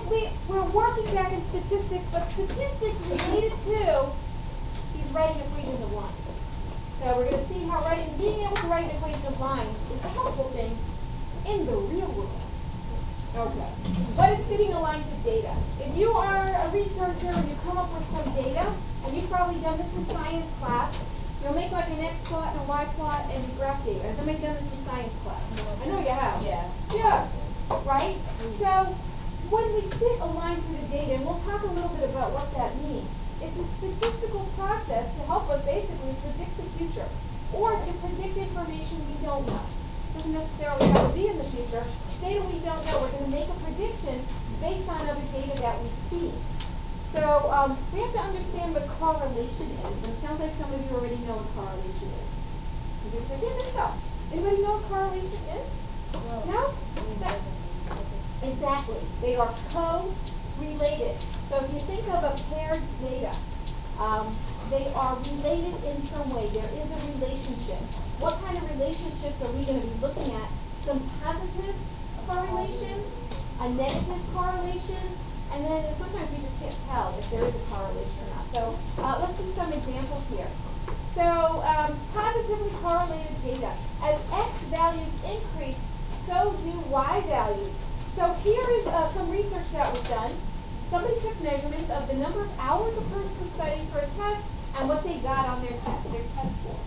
we're working back in statistics, but statistics related to these writing equations of lines. So we're going to see how being able to write an equation of lines is a helpful thing in the real world. Okay. What is fitting a line to data? If you are a researcher and you come up with some data, and you've probably done this in science class, you'll make like an X plot and a Y plot and you graph data. Has anybody done this in science class? I know you have. Yeah. Yes. Right? So when we fit a line through the data, and we'll talk a little bit about what that means, it's a statistical process to help us basically predict the future or to predict information we don't know. Doesn't necessarily have to be in the future. Data we don't know, we're going to make a prediction based on other data that we see. So we have to understand what correlation is, and it sounds like some of you already know what correlation is. Forget this stuff. Anybody know what correlation is? No? Exactly. They are co-related. So if you think of a paired data, they are related in some way. There is a relationship. What kind of relationships are we going to be looking at? Some positive correlation, a negative correlation, and then sometimes we just can't tell if there is a correlation or not. So let's see some examples here. So positively correlated data. As X values increase, so do Y values. So here is some research that was done. Somebody took measurements of the number of hours a person studied for a test and what they got on their test score.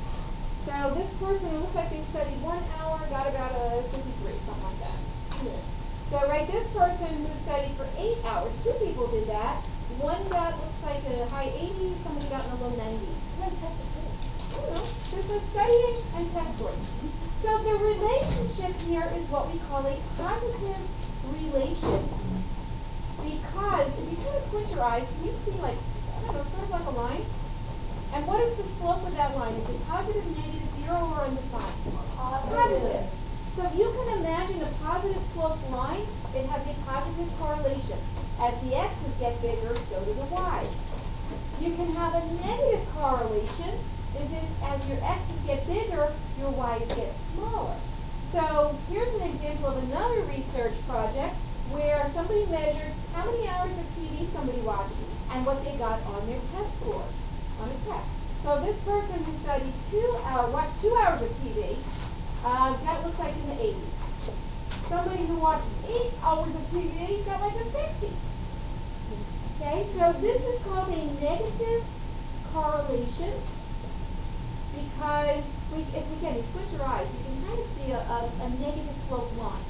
So this person, it looks like they studied 1 hour, got about a 53, something like that. So this person who studied for 8 hours, 2 people did that. One got, looks like a high 80s, somebody got in the low 90s. I don't know. There's no studying and test scores. So the relationship here is what we call a positive relation. Because if you kind of squint your eyes, can you see like, I don't know, sort of like a line? And what is the slope of that line? Is it positive, negative, 0, or undefined? Positive. So if you can imagine a positive slope line, it has a positive correlation. As the x's get bigger, so do the y's. You can have a negative correlation. As your x's get bigger, your y's get smaller. So here's an example of another research project where somebody measured how many hours of TV somebody watched and what they got on their test score, on a test. So this person who studied watched 2 hours of TV, that looks like in the 80s. Somebody who watched 8 hours of TV got like a 60. Okay, so this is called a negative correlation because if you squint your eyes, you can kind of see a negative slope line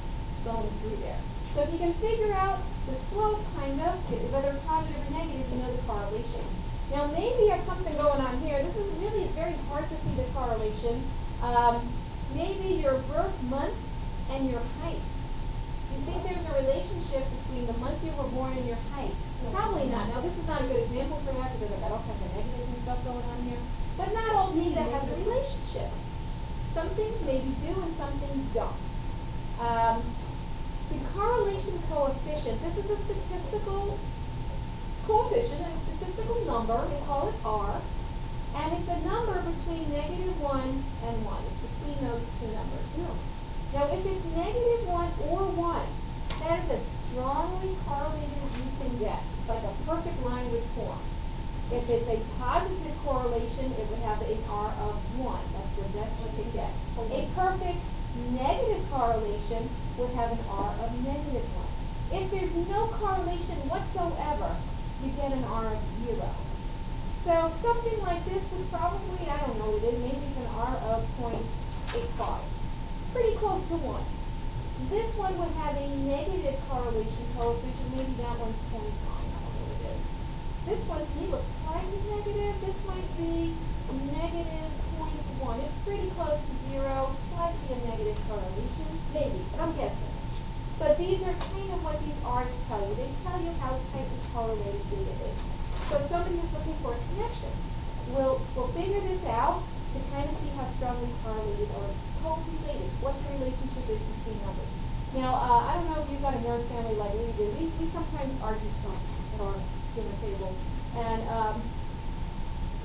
going through there. So if you can figure out the slope, kind of, whether it's positive or negative, you know the correlation. Now maybe you have something going on here. This is really very hard to see the correlation. Maybe your birth month and your height. Do you think there's a relationship between the month you were born and your height? Probably not. Now this is not a good example for that because I've got all kinds of negatives and stuff going on here. But not all data has a relationship. Some things maybe do and some things don't. The correlation coefficient, this is a statistical coefficient, a statistical number, we call it R, and it's a number between -1 and 1. It's between those two numbers. Now if it's -1 or 1, that is as strongly correlated as you can get, like a perfect line would form. If it's a positive correlation, it would have an R of 1. That's the best you can get. A perfect negative correlation would have an R of -1. If there's no correlation whatsoever, you get an R of 0. So something like this would probably, I don't know what it is, maybe it's an R of 0.85. Pretty close to 1. This one would have a negative correlation coefficient, maybe that one's 0.9, I don't know what it is. This one to me looks slightly negative. This might be -0.1. It's pretty close to 0. Slightly a negative correlation. Maybe, but I'm guessing. But these are kind of what these R's tell you. They tell you how tightly correlated data is. So somebody who's looking for a connection will figure this out to kind of see how strongly correlated or co-related, what the relationship is between numbers. Now, I don't know if you've got a nerd family like we do. We sometimes argue stuff at our dinner table. And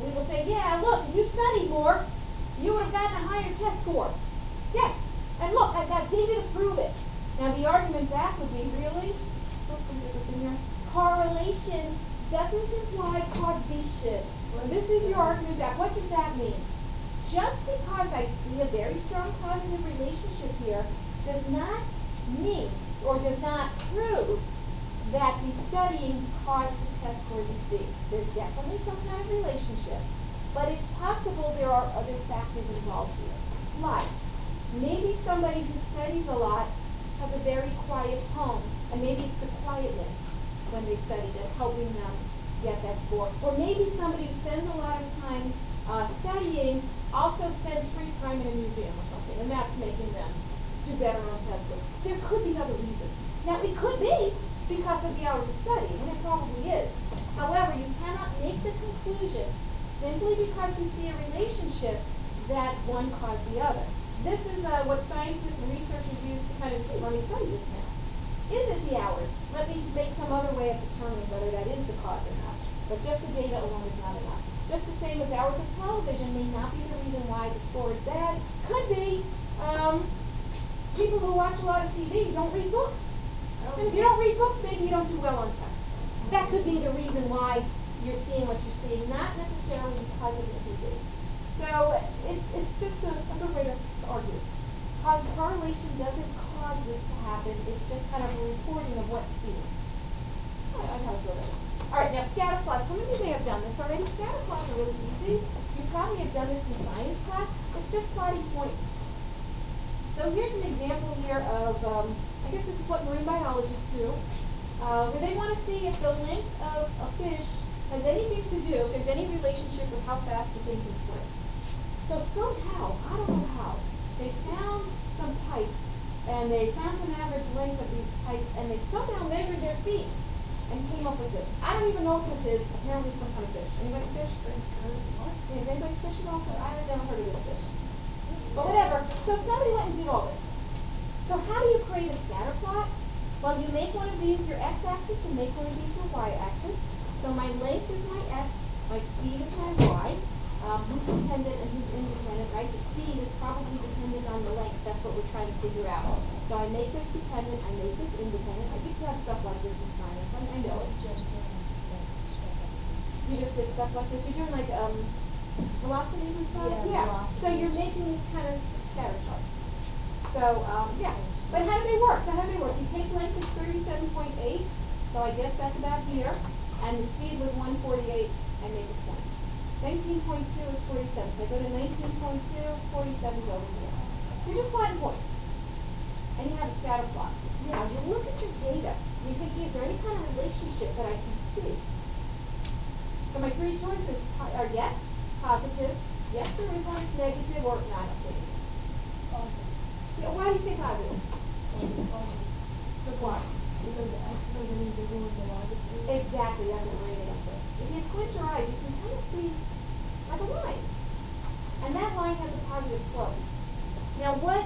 we will say, yeah, look, if you studied more, you would have gotten a higher test score. Yes, and look, I've got data to prove it. Now the argument back would be, really? Oops, let me get this in here. correlation doesn't imply causation. This is your argument back. What does that mean? Just because I see a very strong causative relationship here does not mean or does not prove that the studying caused the test scores you see. There's definitely some kind of relationship, but it's possible there are other factors involved here. Like, maybe somebody who studies a lot has a very quiet home, and maybe it's the quietness when they study that's helping them get that score. Or maybe somebody who spends a lot of time studying also spends free time in a museum or something, and that's making them do better on test scores. There could be other reasons. Now, it could be because of the hours of study, and it probably is. However, you cannot make the conclusion simply because you see a relationship that one caused the other. This is what scientists and researchers use to kind of, hey, let me study this now. Is it the hours? Let me make some other way of determining whether that is the cause or not. But just the data alone is not enough. Just the same as hours of television may not be the reason why the score is bad. Could be people who watch a lot of TV don't read books. And if you don't read books, maybe you don't do well on tests. That could be the reason why you're seeing what you're seeing, not necessarily because of the TV. So it's just a good way to argue. Correlation doesn't cause this to happen. It's just kind of a reporting of what's seen. I have to go there. All right, now scatter plots. Some of you may have done this already. Scatter plots are really easy. You probably have done this in science class. It's just plotting points. So here's an example here of, I guess this is what marine biologists do, where they want to see if the length of a fish has anything to do, if there's any relationship with how fast the thing can swim. So somehow, I don't know how, they found some pipes, and they found some average length of these pipes, and they somehow measured their speed and came up with this. I don't even know what this is. Apparently it's some kind of fish. Anybody fish? What? Is anybody fishing off of? I've never heard of this fish. But whatever. So somebody went and did all this. So how do you create a scatter plot? Well, you make one of these your x-axis and make one of these your y-axis. So my length is my x, my speed is my y. Who's dependent and who's independent, right? The speed is probably dependent on the length. That's what we're trying to figure out. So I make this dependent, I make this independent. I used to have stuff like this in science. I know it. You just did stuff like this. You're doing like velocities and stuff? Yeah. So you're making these kind of scatter charts. So, yeah. But how do they work? So how do they work? You take length is 37.8. So I guess that's about here. And the speed was 148. I make a point. 19.2 is 47. So I go to 19.2, 47 is over here. You're just plotting points. And you have a scatter plot. Now, you look at your data. And you say, gee, is there any kind of relationship that I can see? So my three choices are yes, positive, yes, there is one, negative, or no, I don't say anything. Yeah, why do you say positive? Why? Exactly, that's a great answer. If you squint your eyes, you can kind of see like a line. And that line has a positive slope. Now what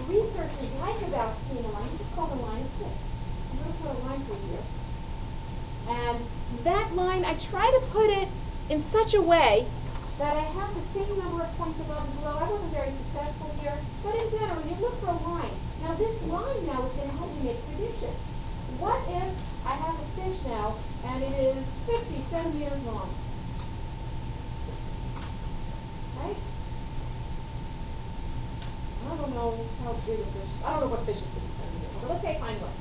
researchers like about seeing a line, this is called a line of fit. I'm going to put a line through here. And that line, I try to put it in such a way that I have the same number of points above and below. I wasn't very successful here, but in general, you look for a line. Now this line now is going to help me make predictions. What if I have a fish now, and it is 50 centimeters long? Right? I don't know how big a fish, I don't know what fish is 50 centimeters long, but let's say I find one.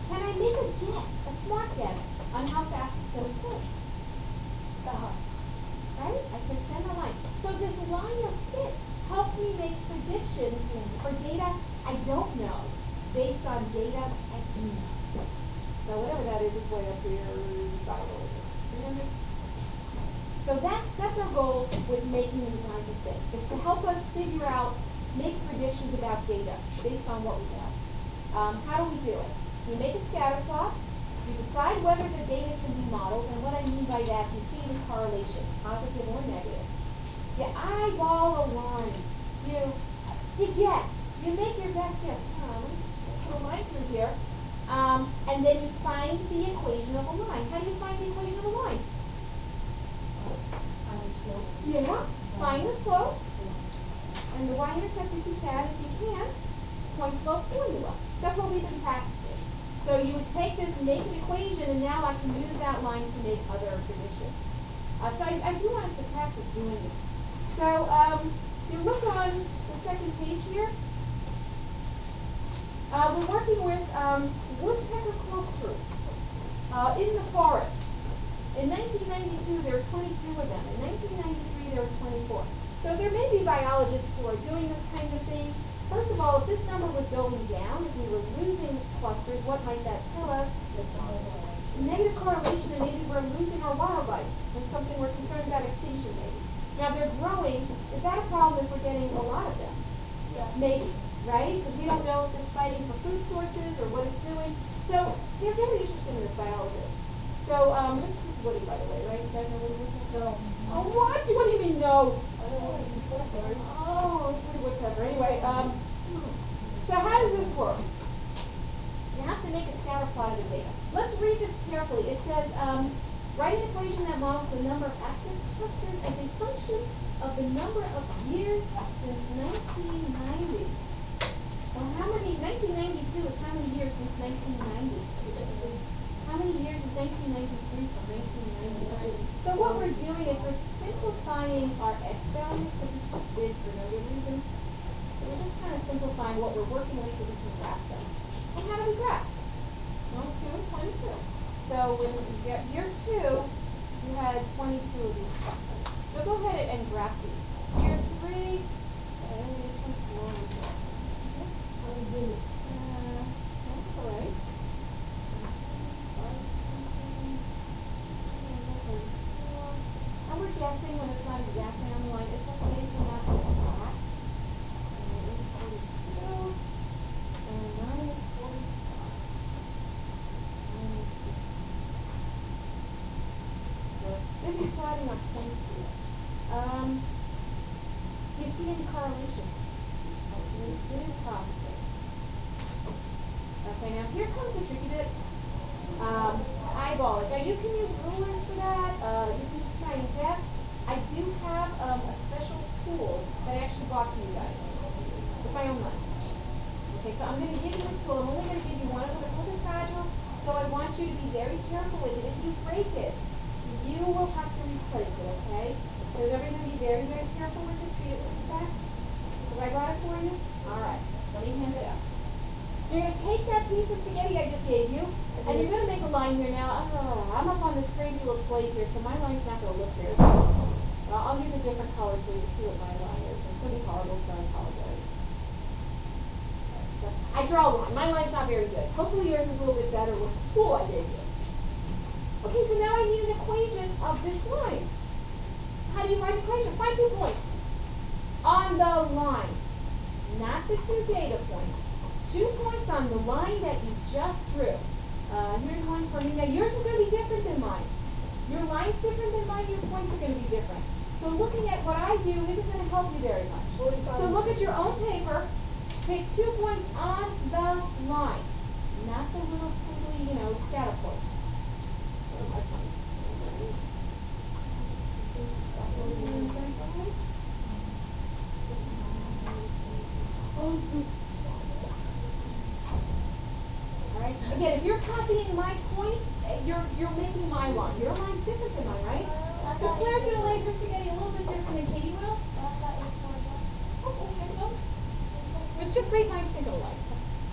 Can I make a guess, a smart guess, on how fast it's going to swim? Right? I can extend the line. So this line of fit helps me make predictions for data I don't know, based on data I do know. So whatever that is, it's way up here. I don't know what it is. 300? So that's our goal with making these lines of fit, is to help us figure out, make predictions about data based on what we know. How do we do it? So you make a scatter plot. You decide whether the data can be modeled, and what I mean by that, you see the correlation, positive or negative. You eyeball a line. You guess. You make your best guess. Let me just put a line through here. And then you find the equation of a line. How do you find the equation of a line? Find the slope. Yeah. Find the slope. And the y-intercept if you can. If you can't, point slope formula. That's what we've been practicing. So you would take this, make an equation, and now I can use that line to make other predictions. So I do want us to practice doing this. So if you look on the second page here, we're working with woodpecker clusters in the forest. In 1992, there were 22 of them. In 1993, there were 24. So there may be biologists who are doing this kind of thing. First of all, if this number was going down, if we were losing clusters, what might that tell us? Negative correlation, and maybe we're losing our wildlife. That's something we're concerned about extinction, maybe. Now they're growing. Is that a problem if we're getting a lot of them? Yeah. Maybe, right? Because we don't know if it's fighting for food sources or what it's doing. So they're very interested in this, biologists. So this is Woody, by the way, right? You guys know Woody Woodpecker? No. Oh, what? What do you mean no? Oh, it's Woody Woodpecker. Anyway, so how does this work? You have to make a scatter plot of the data. Let's read this carefully. It says, write an equation that models the number of active clusters as a function of the number of years since 1990. Well, 1992 is how many years since 1990? How many years is 1993 from 1999? So what we're doing is we're simplifying our x values because it's just big for no good reason. So we're just kind of simplifying what we're working with so we can graph them. And how do we graph? 1, 2, and 22. So when you get year 2, you had 22 of these clusters. So go ahead and graph these. Year 3, 24. That's all right. And we're guessing when it's not exactly on the line. It's okay if we're not exact. And 8 is 42. And 9 is 45. 9 is 60. So this is plotting our points here. Do you see any correlation? It is positive. Okay, now here comes the tricky bit. Eyeball it. Now you can use rulers for that. You can just try and guess. I do have a special tool that I actually bought for you guys with my own money. Okay, so I'm going to give you a tool. I'm only going to give you one of them. It's a little bit fragile, so I want you to be very careful with it. If you break it, you will have to replace it, okay? So everyone be very, very careful with it. Treat it with respect. Have I brought it for you? All right. Let me hand it up. You're going to take that piece of spaghetti I just gave you, and you're going to make a line here now. I'm up on this crazy little slate here, so my line's not going to look very good. I'll use a different color so you can see what my line is. It's pretty horrible, so I apologize. So I draw a line. My line's not very good. Hopefully yours is a little bit better with the tool I gave you. Okay, so now I need an equation of this line. How do you write an equation? Find 2 points. On the line. Not the 2 data points. 2 points on the line that you just drew. Here's one for me. Now yours is going to be different than mine. Your line's different than mine. Your points are going to be different. So looking at what I do isn't going to help you very much. So look at your own paper. Pick 2 points on the line. Not the little squiggly, scatter points. Where are my points? Alright, again, if you're copying my points, you're making my line. Your line's different than mine, right? Because Claire's going to lay her spaghetti a little bit different than Katie will. Oh, okay, so. It's just great minds think alike.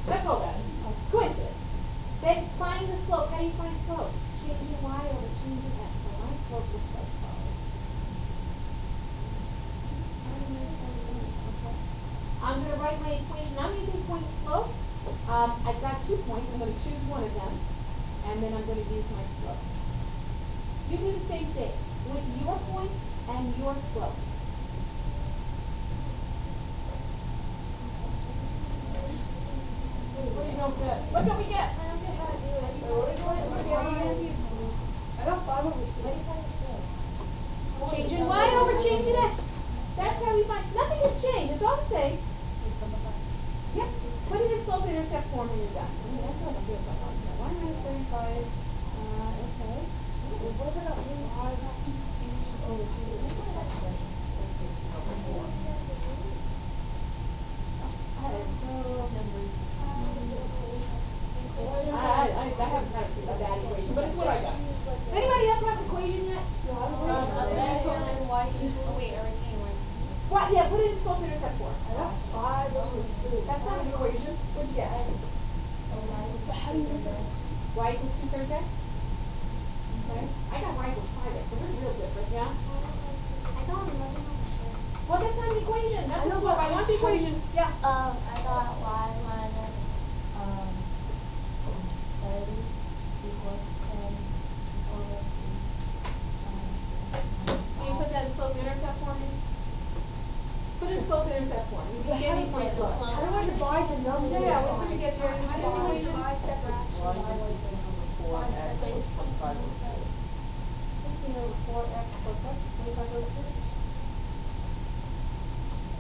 That's all that is. Coincidence. Then find the slope. How do you find slope? Change your y over change your x. So my slope looks like follows. I'm going to write my equation. I'm using point slope. I've got 2 points. I'm going to choose one of them. And then I'm going to use my slope. You do the same thing with your points and your slope. What do you don't get? What don't we get? I don't get how to do it. I don't follow it. Changing y over changing x. That's how we find. Nothing has changed. It's all the same. Yep. Put it in slope intercept form and you're done. That's what I'm doing. 1 minus 35. Okay. What about so numbers. put it in slope-intercept form. That's 5 over 2. That's not an equation. What'd you get? But how do you get that? Y equals 2/3 x? Okay. I got y equals 5x, so we're real different, yeah? I don't remember how much. Well, that's not an equation. That's a know, slope. but I want the equation. Yeah. I got y minus 30 equals 10 over 3 Can you put that in slope-intercept form? Put it in slope-intercept form. You can get any point slope. How do I divide the number? Yeah, what did you get, Jerry? How did you Five. equation? Five separate. 15 over 4x plus what? 25 over 2?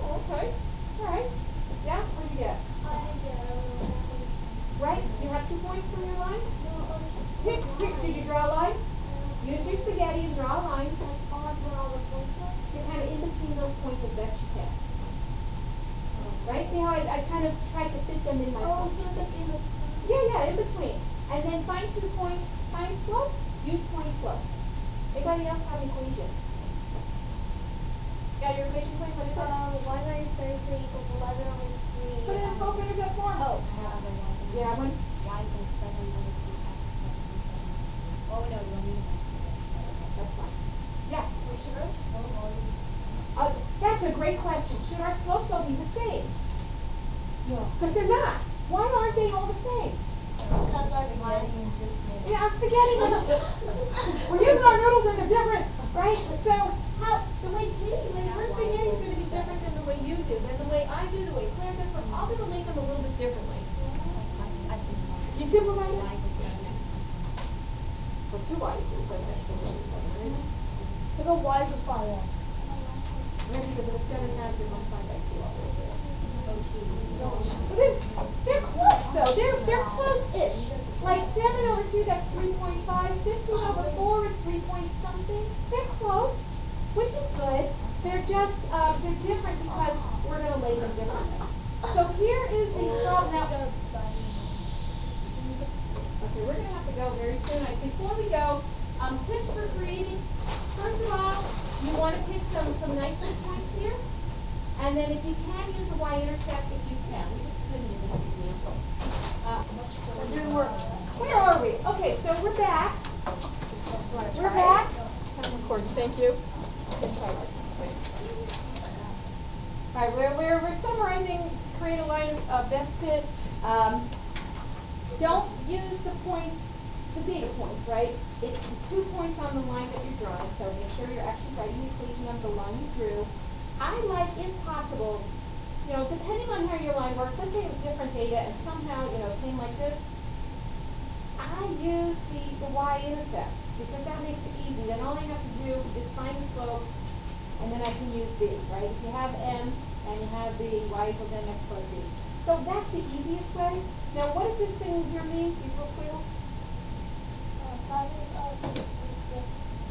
Oh, okay. All right. Yeah, what did you get? Right? You have 2 points from your line? Pick, did you draw a line? Use your spaghetti and draw a line to kind of in between those points as best you can. Right? See how I kind of tried to fit them in my point? Yeah, in between. And then find 2 points, find slope, use point slope. Anybody else have an equation? Got your equation point? What is it? Y minus 33 equals 11 over 3. Put it in slope-intercept form. Oh, I have other one. Yeah, one. Y equals 7 over 2x plus 27. Oh, no, you don't need that. That's fine. Yeah. Oh, That's a great question. Should our slopes all be the same? no. Because they're not. Why aren't they all the same? Because our y is this big. Yeah, our spaghetti. We're using our noodles and they're different, right? So the way Katie lays her spaghetti is going to be different than the way you do, than the way I do, the way Claire does. But I'm going to lay them a little bit differently. Do you simplify it? Well, 2y equals 7x plus 7, right? Look at y equals 5x. Right, because if it's 7 times, you're multiplied by 2 all the way through. No. But they're close though. They're close-ish. Like 7 over 2, that's 3.5. 15 over 4 is 3 point something. They're close, which is good. They're just they're different because we're going to lay them differently. So here is the problem. Now, okay, we're going to have to go very soon. Before we go, tips for creating. First of all, you want to pick some nice midpoints here. And then if you can, use the y-intercept if you can. We just couldn't in this example. We're doing work. Where are we? Okay, so we're back. We're back. I'm recording. Thank you. All right, we're summarizing to create a line of best fit. Don't use the points, the data points, right? It's the 2 points on the line that you're drawing, so make sure you're actually writing the equation of the line you drew. I like, if possible, depending on how your line works, let's say it was different data and somehow, it came like this. I use the y-intercept because that makes it easy. Then all I have to do is find the slope and then I can use b, right? If you have m and you have b, y equals mx plus b. So that's the easiest way. Now what does this thing here mean, these little squiggles?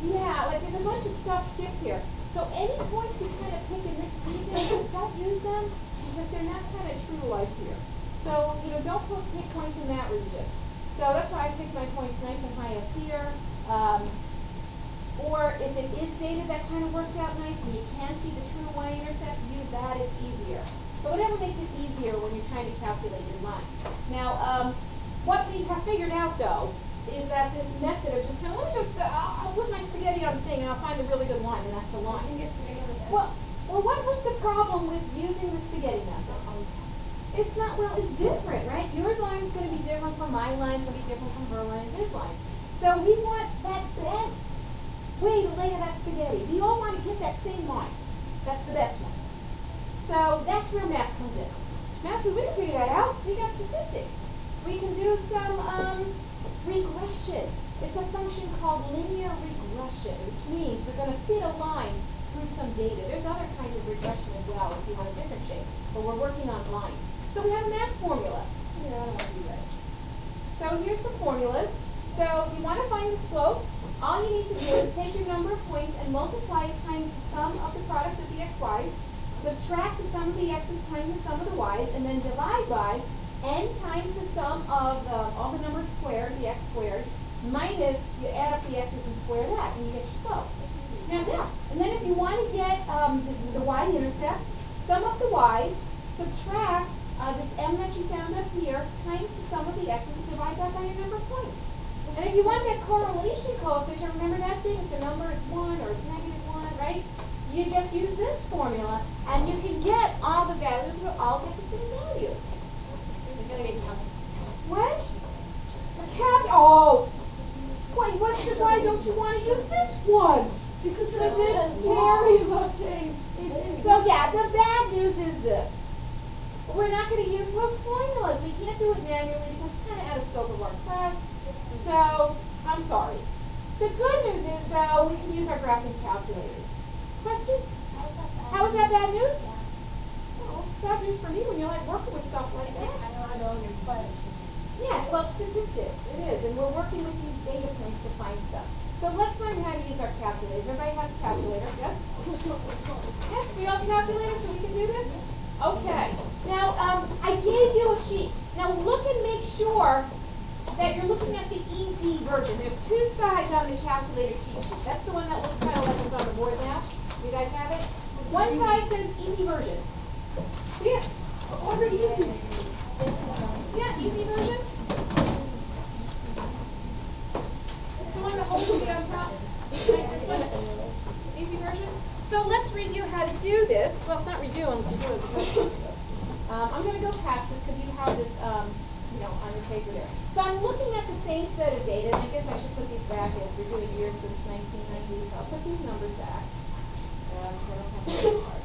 Yeah, like there's a bunch of stuff skipped here. So any points you kind of pick in this region, don't use them because they're not kind of true to life here. So, don't pick points in that region. So that's why I pick my points nice and high up here. Or if it is data that kind of works out nice and you can see the true y-intercept, use that, it's easier. So whatever makes it easier when you're trying to calculate your line. Now, what we have figured out though, is that this method of just kind of, I'll put my spaghetti on the thing and I'll find a really good line, and that's the line. Well, what was the problem with using the spaghetti method? It's not, it's different, right? Your line is going to be different from my line, it's going to be different from her line and his line. So we want that best way to lay that spaghetti. We all want to get that same line. That's the best one. So that's where math comes in. Now, so we can figure that out. We got statistics. We can do some regression. It's a function called linear regression, which means we're going to fit a line through some data. There's other kinds of regression as well if you want a different shape, but we're working on lines. So we have a math formula. Here, I don't want to do that. So here's some formulas. So if you want to find the slope, all you need to do is take your number of points and multiply it times the sum of the product of the xy's, subtract the sum of the x's times the sum of the y's, and then divide by n times the sum of all the numbers squared, the x squared, minus, you add up the x's and square that, and you get your slope. Now, and then if you want to get the y-intercept, sum up the y's, subtract this m that you found up here times the sum of the x's and divide that by your number of points. And if you want that correlation coefficient, remember that thing, it's a number, it's 1 or it's -1, right? You just use this formula and you can get all the values will all get the same value. What? Oh, wait, why don't you want to use this one? Because So it's this scary looking. So yeah, the bad news is this. We're not going to use those formulas. We can't do it manually because it's kind of out of scope of our class. So, I'm sorry. The good news is, though, we can use our graphing calculators. Question? How is that bad news? Well, it's bad news for me when you like working with stuff like that. I know, but Yeah, well, statistics, it is, and we're working with these data points to find stuff. So let's learn how to use our calculators. Everybody has a calculator, yes? Yes, we all have calculators, so we can do this? Okay. Now, I gave you a sheet. Now look and make sure that you're looking at the easy version. There's two sides on the calculator cheat sheet. That's the one that looks kind of like it's on the board now. You guys have it? One side says easy version. See it? already easy. Yeah, easy version. It's the one that holds it on top. Right, this one. Easy version. So let's review how to do this. Well, it's not review unless you do it because you do this. I'm going to go past this because you have this, on your paper there. So I'm looking at the same set of data, and I guess I should put these back as we're doing years since 1990. So I'll put these numbers back. I don't have to do this part.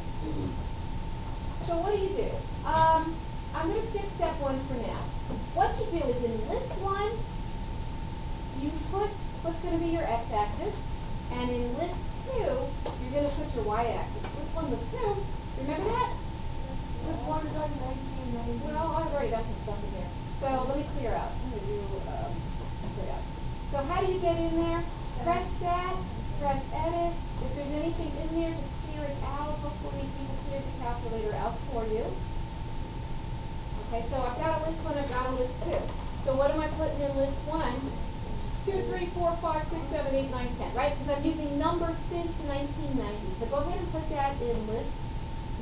So what do? I'm going to skip step 1 for now. What you do is in list 1, you put what's going to be your x-axis, and in list 2, you're going to put your y-axis. List 1, list 2, remember that? This one is like 1990. Well, I've already got some stuff in here. So let me clear out. I'm going to do clear out. So how do you get in there? Press that, press edit. If there's anything in there, just clear it out. Hopefully people cleared the calculator out for you. Okay, so I've got a list 1, I've got a list 2. So what am I putting in list 1? 2, 3, 4, 5, 6, 7, 8, 9, 10, right? Because I'm using numbers since 1990. So go ahead and put that in list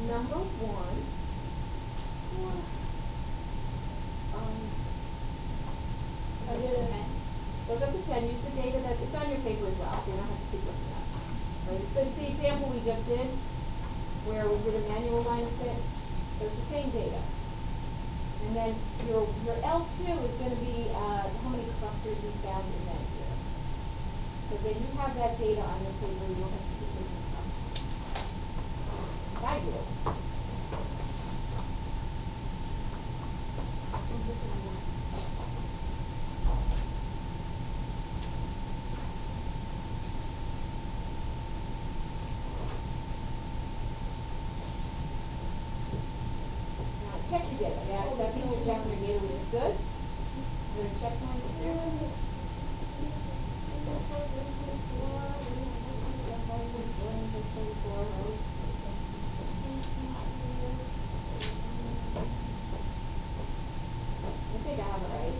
number 1. Goes up to 10. Use the data that it's on your paper as well, so you don't have to keep looking at it. Right? It's the example we just did, where we did a manual line of fit. So it's the same data. And then your L2 is going to be how many clusters we found in that year. So then you have that data on your paper. You don't have to keep looking at it. I do. Check your data. Yeah, that means you're checking your data, which is good. I'm going to check mine too. I think I have it right.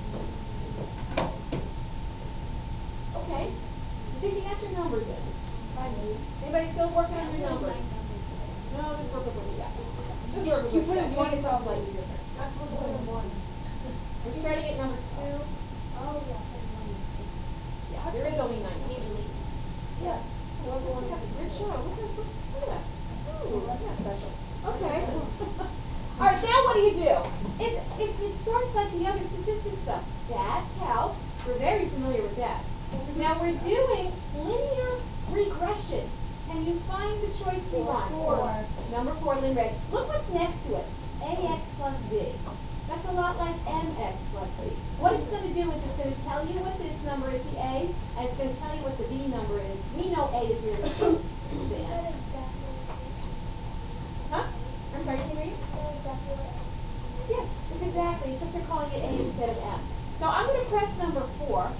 Okay. You think you got your numbers in? Anybody still working on your numbers? No, just work with what you got. Just work with what you got. You want to tell slightly different. That's what's going on. Are you starting at number 2? Oh, yeah. Yeah, there is only 9 numbers. Yeah. Look at this rich show. Look at that. Ooh, that's special. Okay. All right, now what do? It starts like the other statistics stuff. Stat, calc. We're very familiar with that. Now we're doing linear regression. Can you find the choice we want? 4. Number 4, Lynn read. Look what's next to it. AX plus B. That's a lot like MX plus B. What it's going to do is it's going to tell you what this number is, the A, and it's going to tell you what the B number is. We know A is really true. Huh? I'm sorry, can you read? Yes, it's exactly. It's just they're calling it A instead of M. So I'm going to press number 4.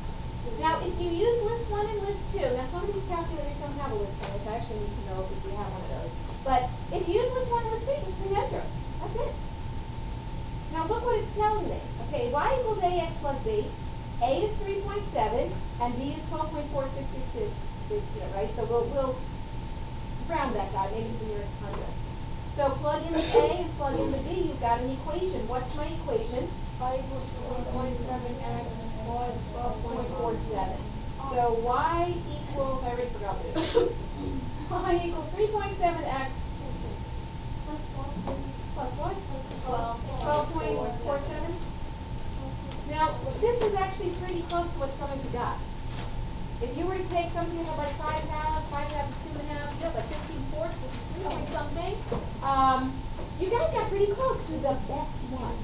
Now, if you use list 1 and list 2, now some of these calculators don't have a list 1, which I actually need to know if we have one of those. But if you use list 1 and list 2, just press enter. That's it. Now look what it's telling me. Okay, y equals ax plus b. A is 3.7, and b is 12.4662. Right? So we'll round that guy, maybe to the nearest 100. So plug in the A and plug in the B, you've got an equation. What's my equation? 5 equals 3.7x plus 12.47. So y equals, I already forgot what it is. Y equals 3.7x plus what? 12.47. Now, this is actually pretty close to what some of you got. If you were to take some of you have like 5 halves is 2 1/2, you have like 15/4, which is 3 point something. You guys got pretty close to the best one.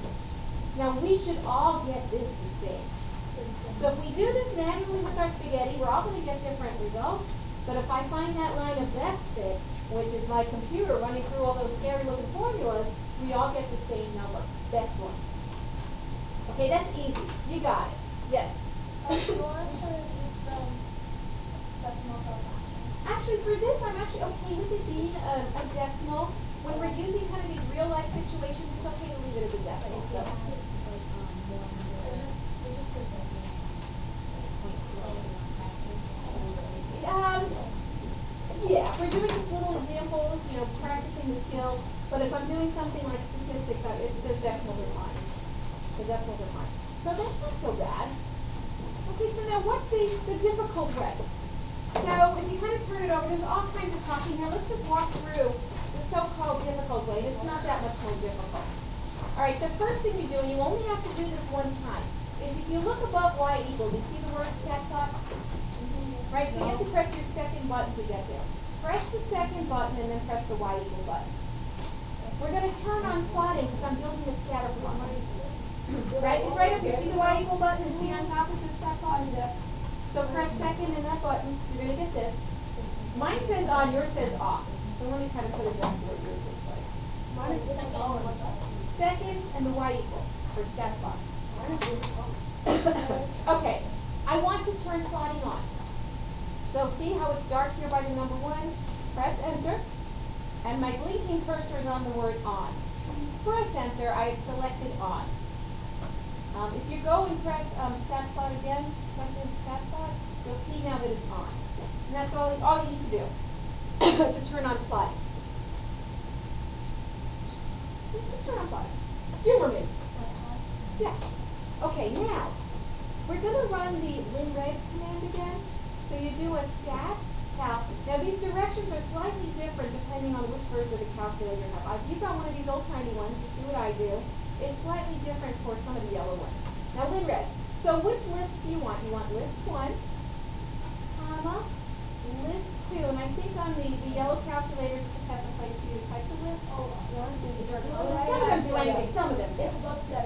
Now, we should all get this the same. So if we do this manually with our spaghetti, we're all going to get different results. But if I find that line of best fit, which is my computer running through all those scary looking formulas, we all get the same number. Best one. Okay, that's easy. You got it. Yes? Actually, for this, I'm actually okay with it being a decimal. When we're using kind of these real life situations, it's okay to leave it as a decimal. So. Yeah, we're doing just little examples, practicing the skill. But if I'm doing something like statistics, the decimals are fine. The decimals are fine. So that's not so bad. Okay, so now what's the difficult way? So if you kind of turn it over, there's all kinds of talking here. Let's just walk through the so-called difficult way, and it's not that much more difficult. All right, the first thing you do, and you only have to do this one time, is if you look above y equals, you see the word stat dot? Right, so you have to press your second button to get there. Press the second button and then press the y equal button. We're going to turn on plotting because I'm building a scatter plot. Right, it's right up here. See the y equal button and see on top it says stat plot? So press second in that button. You're going to get this. Mine says on, yours says off. So let me kind of put it down to what yours looks like. Mine is Seconds and the y equal for stat plot. Okay, I want to turn plotting on. So see how it's dark here by the number 1? Press enter. And my blinking cursor is on the word on. Press enter, I have selected on. If you go and press stat plot again, second stat plot, you'll see now that it's on. And that's all you need to do to turn on plotting. Just turn on plotting. Humor me. Yeah. Okay, now, we're going to run the linreg command again. So you do a stat cal. Now these directions are slightly different depending on which version of the calculator you have. If you've got one of these old tiny ones, just do what I do. It's slightly different for some of the yellow ones. Now linreg. So which list do you want? You want list 1, comma, list 2. And I think on the yellow calculators it just has a place for you to type the list. Oh, 1, 2, 3, 4. Some of them do anyway, some of them do. It's above 7.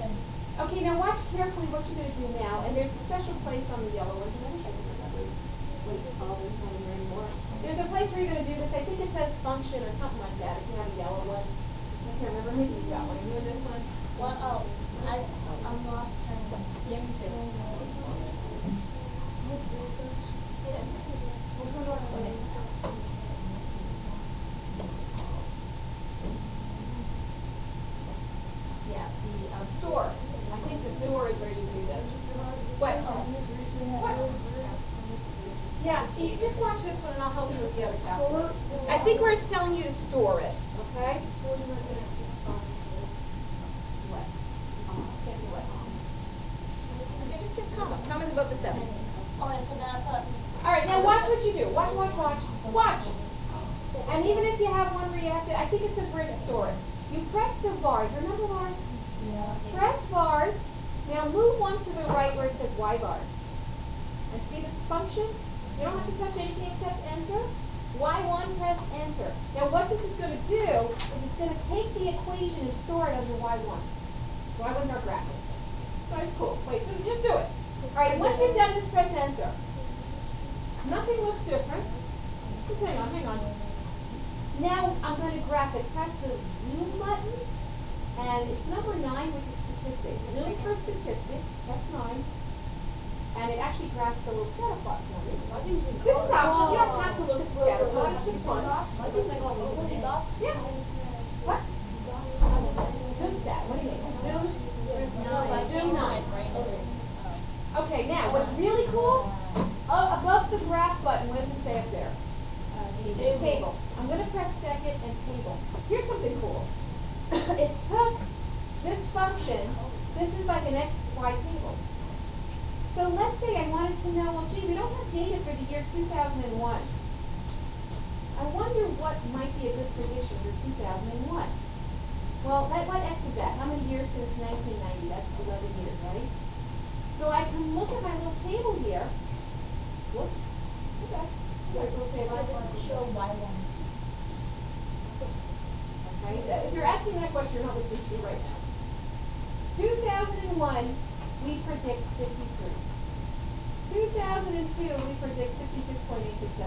Okay, now watch carefully what you're going to do now. And there's a special place on the yellow ones. And I wish I could remember what it's called. There's not in there anymore. There's a place where you're going to do this. I think it says function or something like that if you have a yellow one. I can't remember. Maybe you got one. Are you in this one? Well, I'm lost turning. Yeah, me too. Yeah, the store. I think the store is where you do this. What? What? Yeah, you just watch this one and I'll help you with the other calculators. I think where it's telling you to store it, okay? What? Can't do what? Okay, just give comma. Comma's above the 7. Alright, so then I put. All right, now watch what you do. Watch, watch, watch. Watch. And even if you have one reacted, I think it says where to store it. You press the bars. Remember bars? Yeah. Press bars. Now move one to the right where it says Y bars. And see this function? You don't have to touch anything except enter. Y1, press enter. Now what this is going to do is it's going to take the equation and store it under Y1. Y1's our bracket. That's cool. Wait, just do it. All right, once you're done, just press enter. Nothing looks different. Just hang on, hang on. Now I'm going to graph it. Press the zoom button. And it's number 9, which is statistics. Zoom for statistics. That's 9. And it actually graphs the little scatter plot for me. This is optional. You don't have to look at the scatter plot. It's just fun. Yeah. What? Zoom stat. What do you mean? Zoom? Zoom 9. Okay, now what's really cool? Above the graph button, what does it say up there? Table. I'm going to press second and table. Here's something cool. say I wanted to know, well, gee, we don't have data for the year 2001. I wonder what might be a good prediction for 2001. Well, what X is that? How many years since 1990? That's 11 years, right? So I can look at my little table here. Whoops. Okay. Show Y1. Okay. If you're asking that question, you're not listening to me right now. 2001, we predict 53. 2002, we predict 56.867.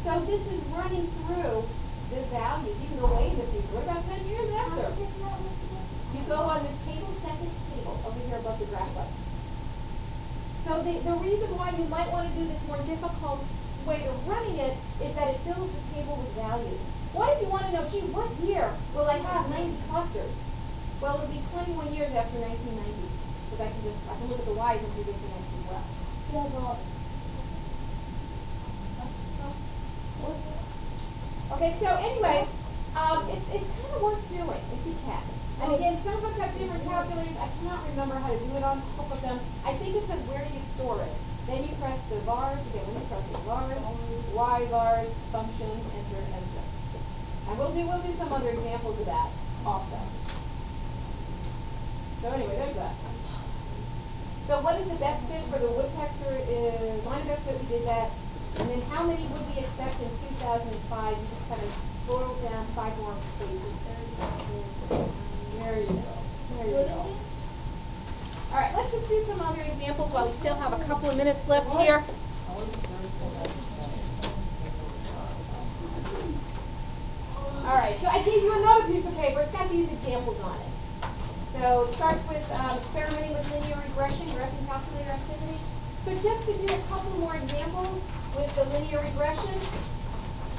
So this is running through the values. You can go way in the future. What about 10 years after? You go on the table, second table, over here above the graph button. So the reason why you might want to do this more difficult way of running it is that it fills the table with values. What if you want to know, gee, what year will I have 90 clusters? Well, it'll be 21 years after 1990. Because I can look at the Y's and predict the X as well. Okay, so anyway, it's kind of worth doing if you can. And again, some of us have different calculators. I cannot remember how to do it on both of them. I think it says where do you store it. Then you press the vars. Again, when you press the vars, Y vars, function, enter, enter. And we'll do some other examples of that also. So anyway, there's that. So what is the best fit for the woodpecker? Line of best fit, we did that. And then how many would we expect in 2005? You just kind of scroll down 5 more pages. There you go. There you go. All right, let's just do some other examples while we still have a couple of minutes left here. All right, so I gave you another piece of paper. It's got these examples on it. So it starts with experimenting with linear regression, graphing calculator activity. So just to do a couple more examples with the linear regression.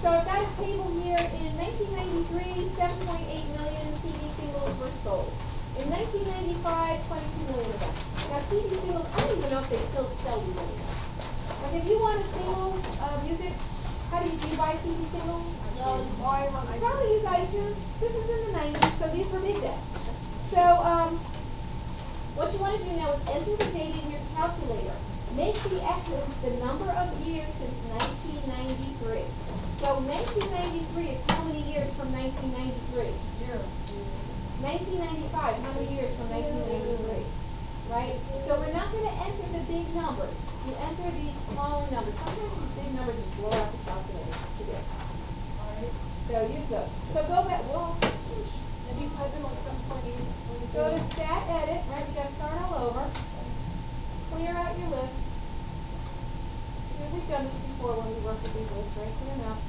So I've got a table here. In 1993, 7.8 million CD singles were sold. In 1995, 22 million of them. Now CD singles, I don't even know if they still sell these anymore. Like if you want a single music, how do you buy a CD single? No, you buy them on I probably use iTunes. This is in the 90s, so these were big then. So what you want to do now is enter the data in your calculator. Make the x's the number of years since 1993. So 1993 is how many years from 1993? 1995, how many years from 1993? Right? So we're not going to enter the big numbers. You enter these smaller numbers. Sometimes these big numbers just blow out the calculator. It's too big. So use those. So go back. Well, Maybe you type in like 7.8. go to stat edit, right? You gotta start all over. Clear out your lists. We've done this before when we worked with these lists, right? Clear them out.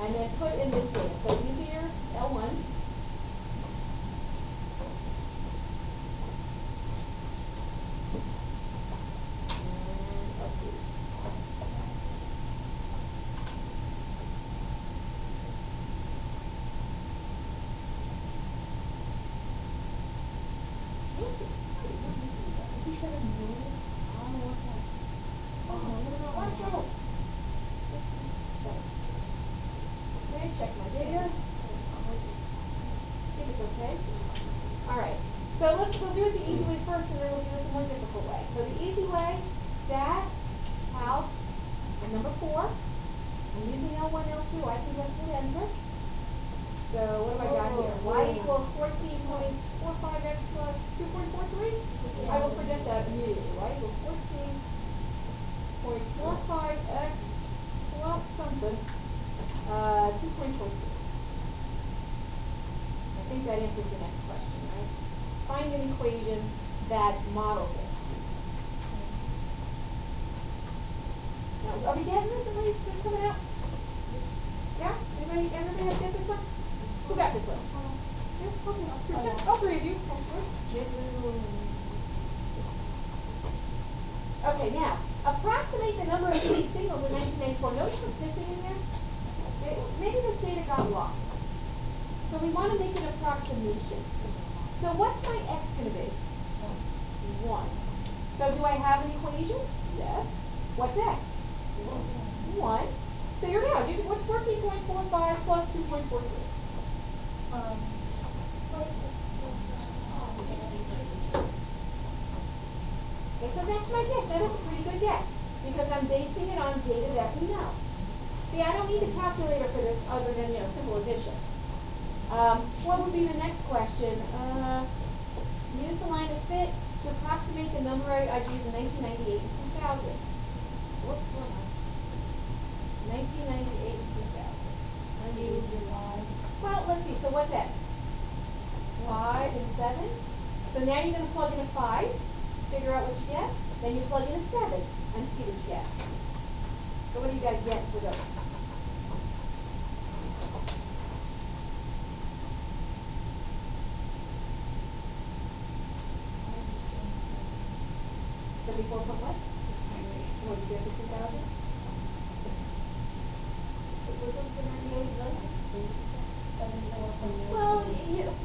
And then put in this data. So these are your L1s. And L2s. Check my data. Think it's okay. All right. So we'll do it the easy way first, and then we'll do it the more difficult way. So the easy way, stat, calc, and number 4. I'm using L1, L2. I can just hit enter. So what have I got here? Y equals 14.45x plus 2.43. I will predict that immediately. Y equals 14.45x plus something. 2.43. I think that answers the next question, right? Find an equation that models it. Now, are we getting this at least? Is this coming out? Yeah? Everybody get this one? Who got this one? Yeah? Okay. All 3 of you. Okay, now, approximate the number of CD singles in 1994. Notice what's missing in there? Maybe this data got lost. So we want to make an approximation. So what's my x going to be? 1. So do I have an equation? Yes. What's x? 1. Figure it out. What's 14.45 plus 2.43? Okay, so that's my guess. Now that's a pretty good guess. I'm basing it on data that we know. See, I don't need a calculator for this other than, simple addition. What would be the next question? Use the line of fit to approximate the number I used in 1998 and 2000. Whoops, where am I? 1998 and 2000. Well, let's see, so what's X? 5 and 7. So now you're going to plug in a 5, figure out what you get. Then you plug in a 7 and see what you get. So what do you got to get for those? Before from what? What did you get for 2000? Well,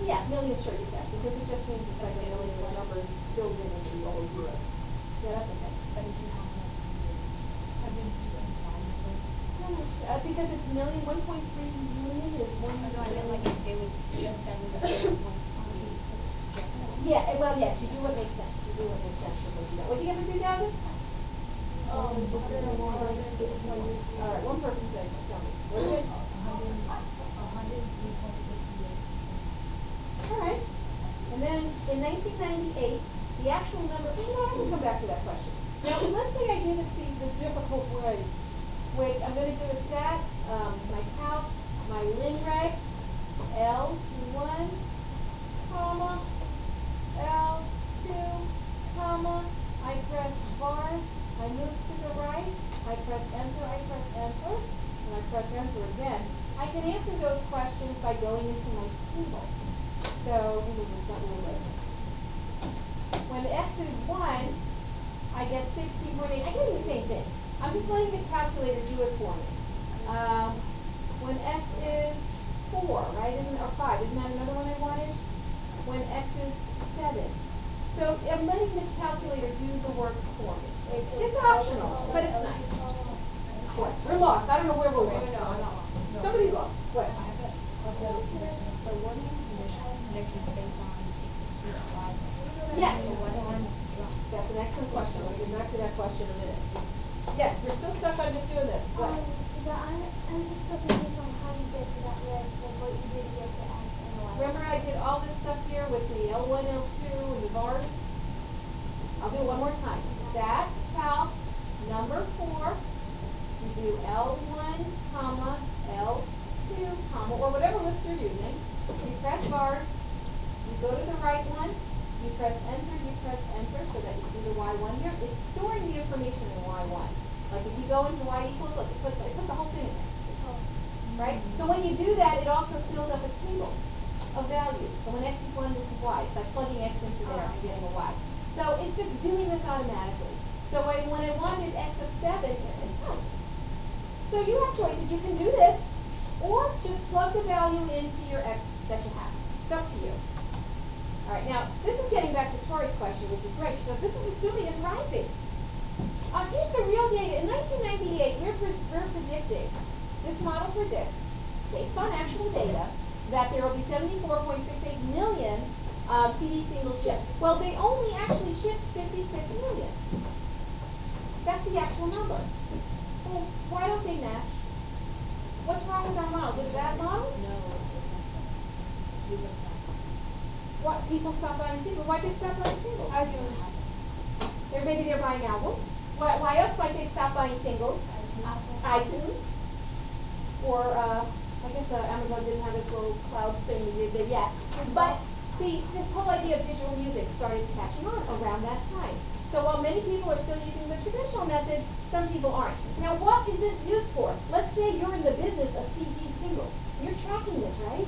yeah, millions sure you can, because it just means it's like a million more numbers filled in into all those zeros. Yeah, that's okay. Because it's 1.3 million is 1 million. No, I meant like if it was just 7 Yeah, well, yes, you do what makes sense. You do what makes sense for what you got. What'd you get for 2000? All right, one person said, tell me. What did you get? All right. And then in 1998, the actual number, I can come back to that question. Now, let's say I do this the difficult way, which I'm going to do a stat, my calc, my linreg, L1, comma, L2, comma, I press bars, I move to the right, I press enter, and I press enter again. I can answer those questions by going into my table. So, let me move this up a little bit. When X is 1, I get 16.8. I can do the same thing. I'm just letting the calculator do it for me. When X is 4, right, or 5, isn't that another one I wanted? When X is 7. So I'm letting the calculator do the work for me. It's optional, but it's nice. What? We're lost. I don't know where we're lost. No, I'm not lost. No. Somebody lost. What? So what are your predictions based on Y? Yes. What on? That's an excellent question. I'm going to get back to that question in a minute. Yes, we're still stuck on just doing this. What? I'm just so confused on how you get to that list, like what you did to get to X and Y. Remember I did all this stuff here with the L1, L2, and the bars? I'll do it one more time. Stat, calc, number 4. You do L1, comma, L2, comma, or whatever list you're using. You press bars. You go to the right one. You press enter, so that you see the Y1 here. It's storing the information in Y1. Like if you go into Y equals, look, it put the whole thing in there. Right? So when you do that, it also filled up a table of values. So when X is 1, this is Y. It's like plugging X into there and getting a Y. So it's just doing this automatically. So when I wanted X of 7, it's out. So you have choices. You can do this, or just plug the value into your X that you have. It's up to you. All right, now, this is getting back to Tori's question, which is great. She goes, this is assuming it's rising. Here's the real data. In 1998, we're predicting, this model predicts, based on actual data, that there will be 74.68 million CD singles shipped. Well, they only actually shipped 56 million. That's the actual number. Well, why don't they match? What's wrong with our model? Is it a bad model? No, it's not. You would stop. What, people stop buying singles? Why'd they stop buying singles? I do have. Maybe they're buying albums. Why else might they stop buying singles? iTunes. Or, I guess Amazon didn't have its little cloud thing yet. But this whole idea of digital music started catching on around that time. So while many people are still using the traditional method, some people aren't. Now, what is this used for? Let's say you're in the business of CD singles. You're tracking this, right?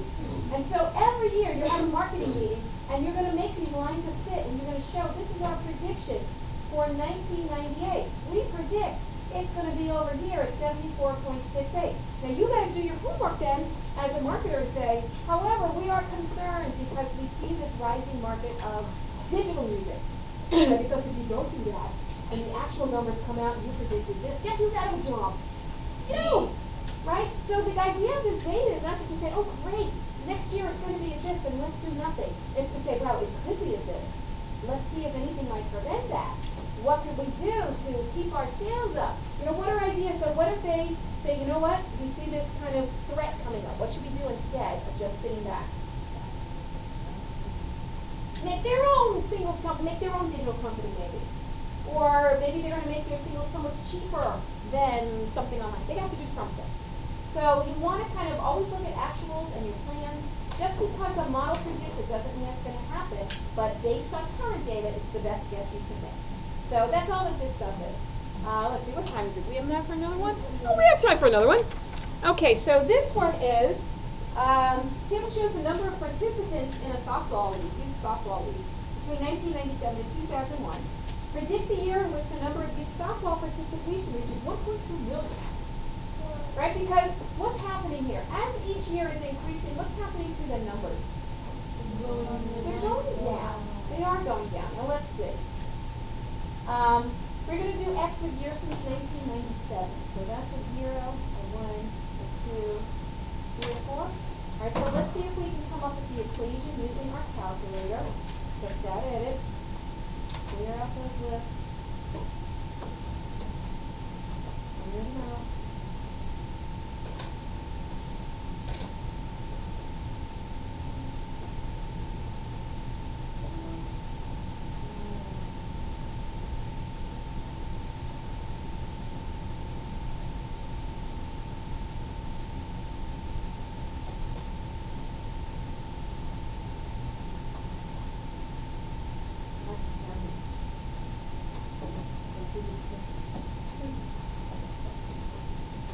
And so every year you have a marketing meeting, and you're going to make these lines of fit, and you're going to show this is our prediction for 1998. We predict it's going to be over here at 74.68. Now you got to do your homework then as a marketer and say, however, we are concerned because we see this rising market of digital music. Because if you don't do that, and the actual numbers come out and you predicted this, guess who's out of a job? You! Right? So the idea of this data is not to just say, oh great, next year it's going to be at this and let's do nothing. It's to say, well, it could be at this. Let's see if anything might prevent that. What could we do to keep our sales up? You know, what are ideas? So what if they say, you know what, we see this kind of threat coming up. What should we do instead of just sitting back? Make their own singles company, make their own digital company maybe. Or maybe they're going to make their singles so much cheaper than something online. They have to do something. So you want to kind of always look at actuals and your plans. Just because a model predicts it doesn't mean it's going to happen, but based on current data, it's the best guess you can make. So that's all that this stuff is. Let's see, what time is it? Do we have time for another one? Oh, we have time for another one. Okay, so this one is, table shows the number of participants in a softball league, youth softball league, between 1997 and 2001. Predict the year in which the number of youth softball participation reaches 1.2 million. Right? Because what's happening here? As each year is increasing, what's happening to the numbers? They're going down. They are going down. Now let's see. We're going to do X with year since 1997. So that's a 0, a 1, a 2, 3, a 4. All right, so let's see if we can come up with the equation using our calculator. So stat edit. Clear out those lists. Clear them out.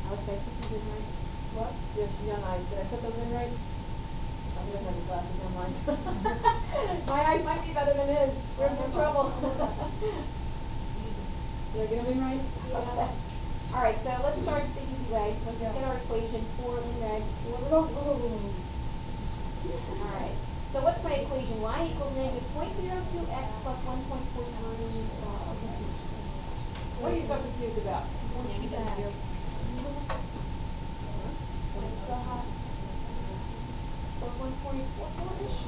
Alex, I put these in right? What? Yes, young eyes. Did I put those in right? I don't have his glasses, no mine. My eyes might be better than his. We're in trouble. Did I get them in right? Yeah. Okay. All right, so let's start the easy way. Let's just get our equation 4 in red. All right. So what's my equation? Y equals -0.02x plus 1.43. What are you so confused about? -0. Plus 1.44-ish?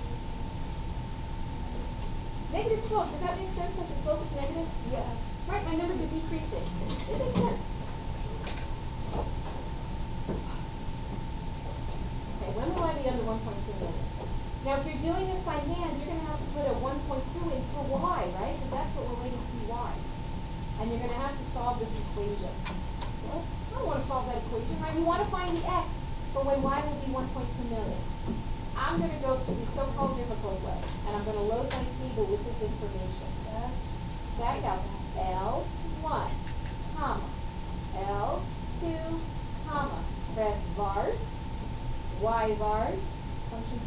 Negative slope. Does that make sense that the slope is negative? Yes. Right, my numbers are decreasing. It makes sense. Okay, when will I be under 1.2 million? Now, if you're doing this by hand, you're going to have to put a 1.2 in for y, right? Because that's what we're waiting to be y. And you're going to have to solve this equation. What? I don't want to solve that equation, right? You want to find the x for when y will be 1.2 million. I'm going to go to the so-called difficult way, and I'm going to load my table with this information. Back out L1, comma, L2, comma, press vars, y vars, function,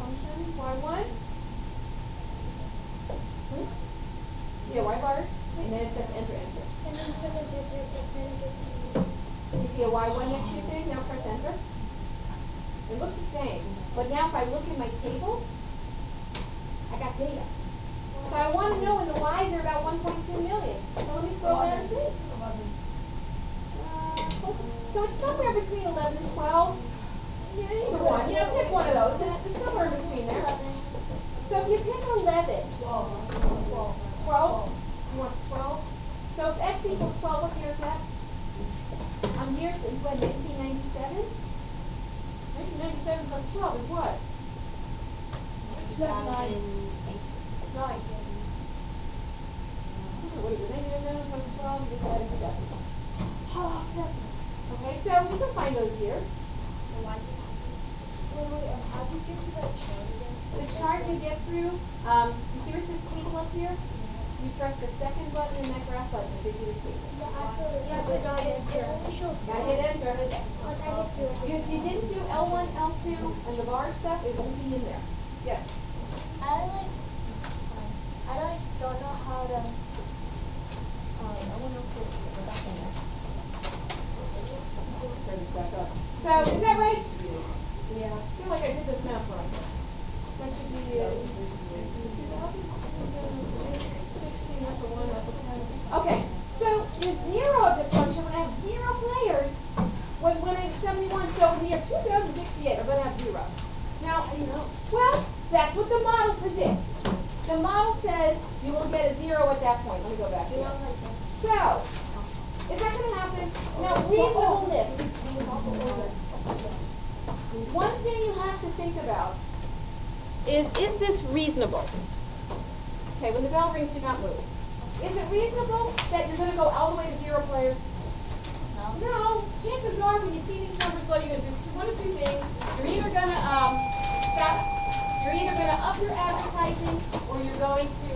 y1. Yeah, y vars, and then it says enter. And then for the digit, You see a y1 next to your thing? Now press enter. It looks the same, but now if I look in my table, I got data. So I want to know when the y's are about 1.2 million. So let me scroll down and see. So it's somewhere between 11 and 12. Yeah, either one. You know, pick one of those. It's somewhere in between there. So if you pick 11, 12. You want 12? So if x equals 12, what year is that? Years since when? 1997? 1997 plus 12 is what? 2008. 9. What is it? 1997 plus 12, you just added 2000. Okay, so we can find those years. How'd you get to that chart again? The chart you get through, you see where it says table up here? You press the second button in that graph button, it gives you the table. Gotta hit enter. You didn't do L1, L2, and the bar stuff, it won't be in there. Yes? I don't know how to. Turn this back up. So, is that right? Yeah. I feel like I did this math wrong. That should be 2000? 16, that's a 1, that's a 10. Okay, so the 0 of this function, when I have 0 players, was when I 71. So in the year 2068, I'm going to have 0. Now, well, that's what the model predicts. The model says you will get a 0 at that point. Let me go back here. So, Is that gonna happen? Now, reasonableness. One thing you have to think about is this reasonable? Okay, when the bell rings, do not move. Is it reasonable that you're gonna go all the way to 0 players? No. Chances are, when you see these numbers low, you're gonna do one of two things. You're either gonna stop. You're either gonna up your advertising, or you're going to